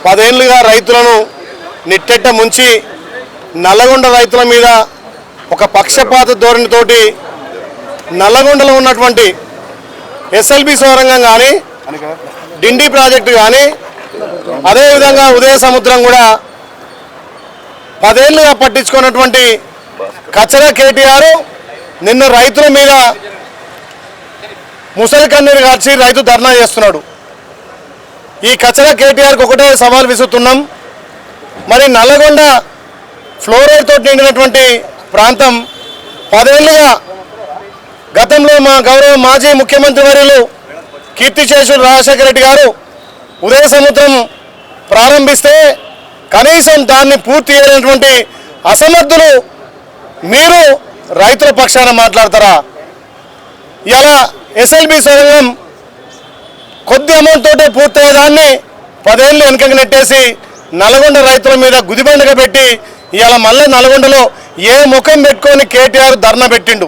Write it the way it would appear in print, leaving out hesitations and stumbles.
10 ఏళ్లుగా రైతులను నిట్టెట్ట ముంచి నల్లగొండ రైతుల మీద ఒక పక్షపాత ధోరణితోటి నల్లగొండలో ఉన్నటువంటి ఎస్ఎల్బి సౌరంగం కానీ డిండి ప్రాజెక్టు కానీ అదేవిధంగా ఉదయ సముద్రం కూడా 10 ఏళ్లుగా పట్టించుకున్నటువంటి కచరా కేటీఆర్ నిన్న రైతుల మీద ముసలి కన్నీరు కార్చి రైతు ధర్నా చేస్తున్నాడు. ఈ కచరా కేటీఆర్కి ఒకటే సవాల్ విసురుతున్నాం. మరి నల్లగొండ ఫ్లోరైడ్ తోటి నిండినటువంటి ప్రాంతం 10 ఏళ్లుగా గతంలో మా గౌరవ మాజీ ముఖ్యమంత్రి వర్యులు కీర్తిశేషులు రాజశేఖర రెడ్డి గారు ఉదయ సముద్రం ప్రారంభిస్తే కనీసం దాన్ని పూర్తి చేయనటువంటి అసమర్థులు మీరు రైతుల పక్షాన మాట్లాడతారా? ఇలా ఎస్ఎల్బి సౌరంగం కొద్ది అమౌంట్ తోటే పూర్తయ్యేదాన్ని 10 ఏళ్ళు వెనుకకు నెట్టేసి నల్గొండ రైతుల మీద గుదిబండగా పెట్టి ఇవాళ మళ్ళీ నల్గొండలో ఏ ముఖం పెట్టుకొని కేటీఆర్ ధర్నా పెట్టిండు.